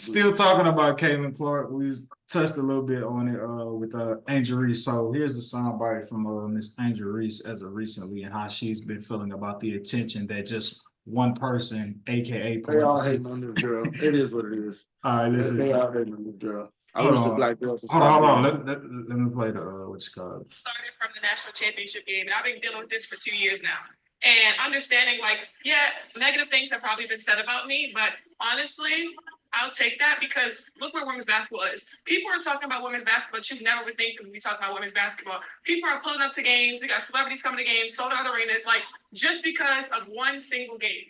Still talking about Caitlin Clark. We touched a little bit on it with Angel Reese. So here's a soundbite from Miss Angel Reese as of recently and how she's been feeling about the attention that just one person, aka They all hating on this girl. It is what it is. All right, this They is all hating on this girl. I hold wish the on. black girls would Hold on, stop hold on. doing Let me play the what you call it. Started from the national championship game, and I've been dealing with this for 2 years now. And understanding, like, yeah, negative things have probably been said about me, but honestly, I'll take that because look where women's basketball is. People are talking about women's basketball, but you never would think we talk about women's basketball. People are pulling up to games. We got celebrities coming to games, sold out arenas, like just because of one single game.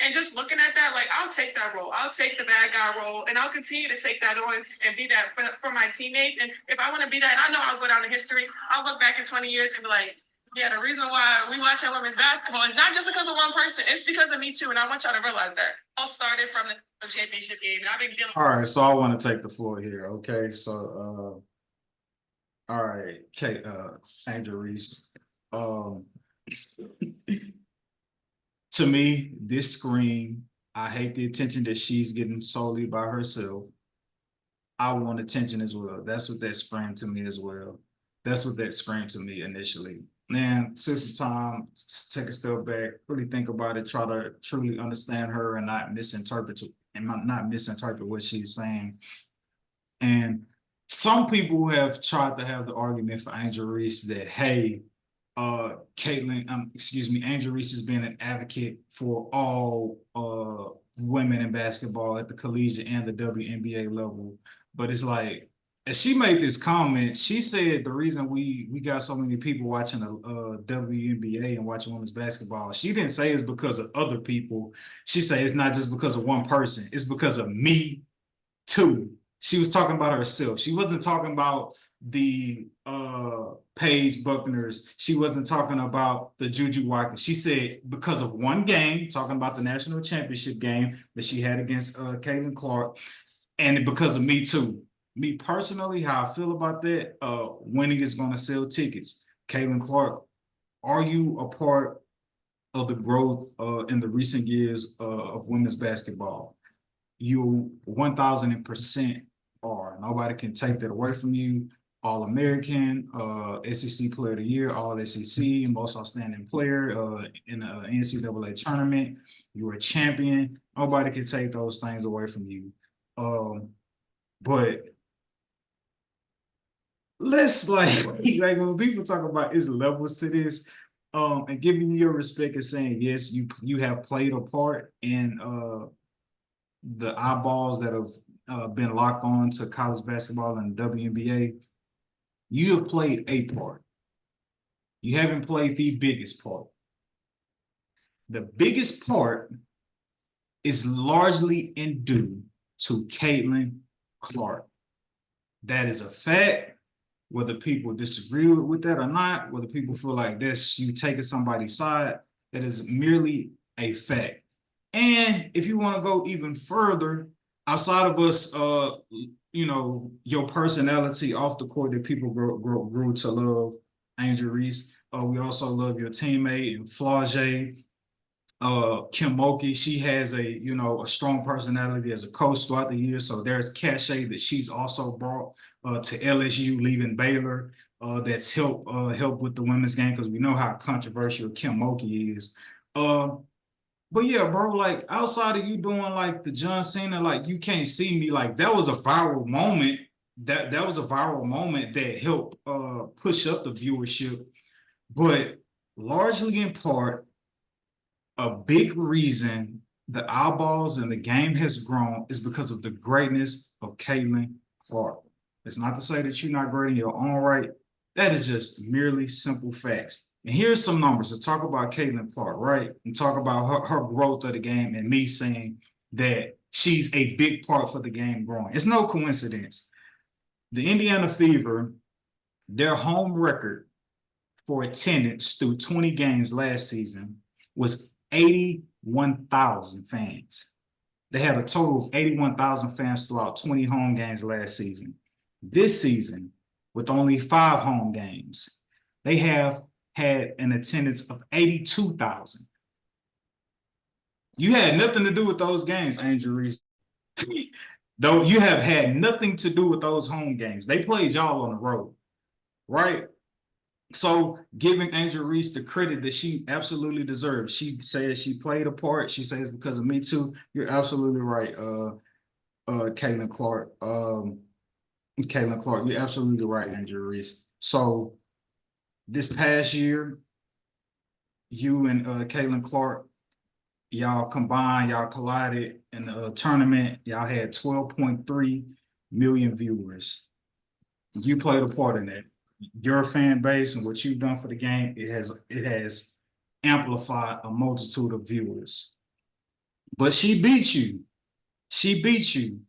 And just looking at that, like, I'll take that role. I'll take the bad guy role, and I'll continue to take that on and be that for my teammates. And if I want to be that, and I know I'll go down in history, I'll look back in 20 years and be like, yeah, the reason why we watch our women's basketball is not just because of one person. It's because of me, too, and I want y'all to realize that. All started from the championship game, and I've been dealing. All right, so I want to take the floor here, okay? So, all right, Kate, Angel Reese. To me, this scream, I hate the attention that she's getting solely by herself. I want attention as well. That's what that screamed to me as well. That's what that screamed to me initially. Man, took some time, take a step back, really think about it, try to truly understand her and not misinterpret what she's saying. And some people have tried to have the argument for Angel Reese that, hey, Angel Reese has been an advocate for all women in basketball at the collegiate and the WNBA level. But it's like, as she made this comment, she said the reason we got so many people watching the WNBA and watching women's basketball, she didn't say it's because of other people. She said it's not just because of one person. It's because of me too. She was talking about herself. She wasn't talking about the Paige Buckners. She wasn't talking about the Juju Watkins. She said because of one game, talking about the national championship game that she had against Caitlin Clark, and because of me too. Me personally, how I feel about that, winning is going to sell tickets. Caitlin Clark, are you a part of the growth in the recent years of women's basketball? You 1000% are. Nobody can take that away from you. All-American, SEC Player of the Year, All-SEC, most outstanding player in the NCAA tournament. You were a champion. Nobody can take those things away from you. But let's like when people talk about is levels to this, and giving you your respect and saying yes, you have played a part in the eyeballs that have been locked on to college basketball and the WNBA. You have played a part. You haven't played the biggest part. The biggest part is largely in due to Caitlin Clark. That is a fact. Whether people disagree with that or not, whether people feel like this, you taking somebody's side, that is merely a fact. And if you want to go even further, outside of us, your personality off the court that people grew to love, Angel Reese. We also love your teammate and Flau'jae, Kim Mulkey. She has a strong personality as a coach throughout the years. So there's cachet that she's also brought to LSU, leaving Baylor. That's helped with the women's game because we know how controversial Kim Mulkey is. But yeah, bro, like outside of you doing like the John Cena, like you can't see me, like that was a viral moment. That was a viral moment that helped push up the viewership. But largely in part, a big reason the eyeballs and the game has grown is because of the greatness of Caitlin Clark. It's not to say that you're not great in your own right. That is just merely simple facts. And here's some numbers to talk about Caitlin Clark, right? And talk about her growth of the game and me saying that she's a big part for the game growing. It's no coincidence. The Indiana Fever, their home record for attendance through 20 games last season was 81,000 fans. They had a total of 81,000 fans throughout 20 home games last season. This season, with only 5 home games, they have had an attendance of 82,000. You had nothing to do with those games, Angel Reese. Though you have had nothing to do with those home games. They played y'all on the road, right? So giving Angel Reese the credit that she absolutely deserves. She says she played a part. She says because of me too. You're absolutely right, Caitlin Clark. Caitlin Clark, you're absolutely right, Angel Reese. So this past year, you and Caitlin Clark, y'all combined, y'all collided in the tournament. Y'all had 12.3 million viewers. You played a part in that. Your fan base and what you've done for the game, it has amplified a multitude of viewers. But she beat you. She beat you.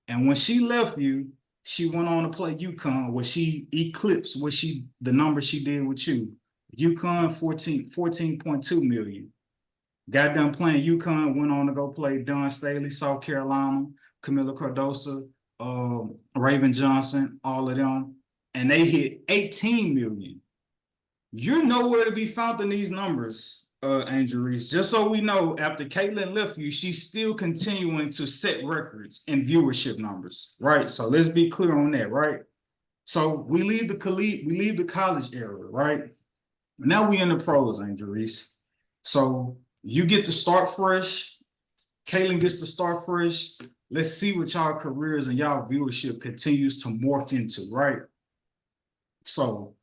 And when she left you, she went on to play UConn, where she eclipsed the number she did with you. UConn 14.2 million. Got done playing UConn, went on to go play Don Staley, South Carolina, Camila Cardosa, Raven Johnson, all of them, and they hit 18 million. You're nowhere to be found in these numbers, Angel Reese. Just so we know, after Caitlin left you, she's still continuing to set records in viewership numbers, right? So let's be clear on that, right? So we leave the college era, right? Now we in the pros, Angel Reese. So you get to start fresh. Caitlin gets to start fresh. Let's see what y'all careers and y'all viewership continues to morph into, right? So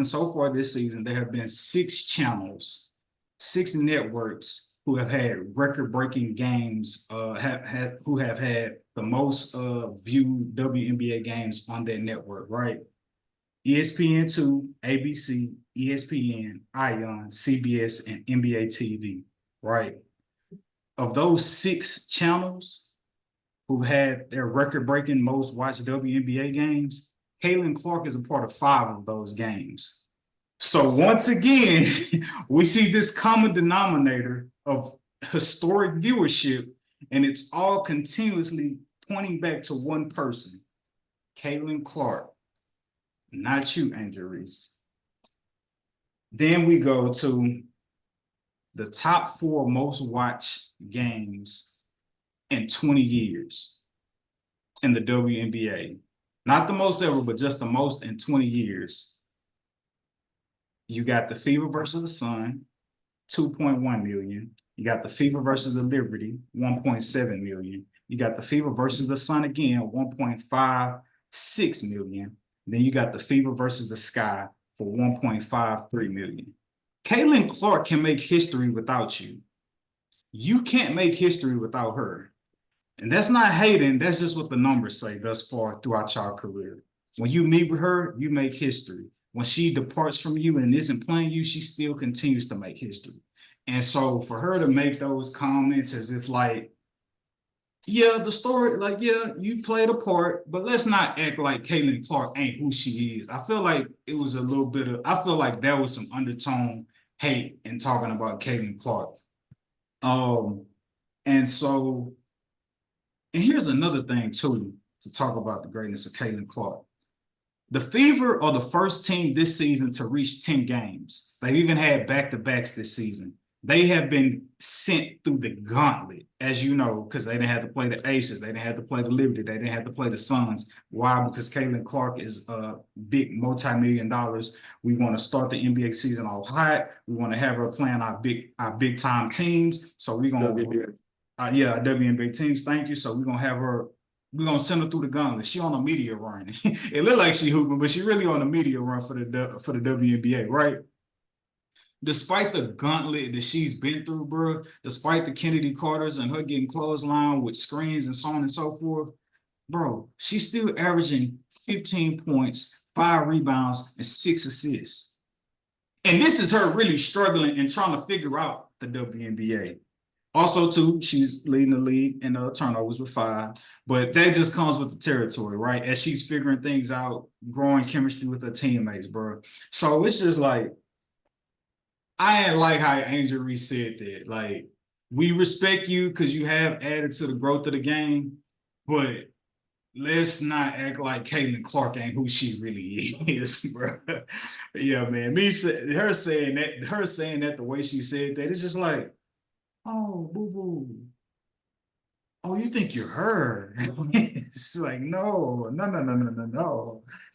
so far this season, there have been 6 channels, 6 networks who have had record-breaking games, who have had the most viewed WNBA games on their network, right? ESPN2, ABC, ESPN, ION, CBS, and NBA TV, right? Of those 6 channels who've had their record-breaking most watched WNBA games, Caitlin Clark is a part of 5 of those games. So once again, we see this common denominator of historic viewership, and it's all continuously pointing back to one person, Caitlin Clark, not you, Angel Reese. Then we go to the top 4 most watched games in 20 years in the WNBA. Not the most ever, but just the most in 20 years. You got the Fever versus the Sun, 2.1 million. You got the Fever versus the Liberty, 1.7 million. You got the Fever versus the Sun again, 1.56 million. Then you got the Fever versus the Sky for 1.53 million. Caitlin Clark can make history without you. You can't make history without her. And that's not hating, that's just what the numbers say thus far throughout your career. When you meet with her, you make history. When she departs from you and isn't playing you, she still continues to make history. And so for her to make those comments as if like, yeah, the story, like, yeah, you played a part, but let's not act like Caitlin Clark ain't who she is. I feel like it was a little bit of, I feel like there was some undertone hate in talking about Caitlin Clark. And so, and here's another thing too, to talk about the greatness of Caitlin Clark. The Fever are the first team this season to reach 10 games. They've even had back-to-backs this season. They have been sent through the gauntlet, as you know, because they didn't have to play the Aces. They didn't have to play the Liberty. They didn't have to play the Suns. Why? Because Caitlin Clark is big multi-million dollars. We want to start the NBA season off hot. We want to have her playing our big time teams. So we're going to WNBA teams, thank you. So we're gonna send her through the gauntlet. She on a media run. It looked like she hooping, but she really on a media run for the WNBA, right? Despite the gauntlet that she's been through, bro, despite the Kennedy Carters and her getting clotheslined with screens and so on and so forth, bro, she's still averaging 15 points, 5 rebounds, and 6 assists. And this is her really struggling and trying to figure out the WNBA. Also, too, she's leading the league in turnovers with 5, but that just comes with the territory, right? As she's figuring things out, growing chemistry with her teammates, bro. So it's just like, I ain't like how Angel Reese said that. Like, we respect you because you have added to the growth of the game, but let's not act like Caitlin Clark ain't who she really is, bro. Yeah, man. Her saying that the way she said that, it's just like, oh, boo-boo. oh, you think you're her? It's like, no, no, no, no, no, no, no.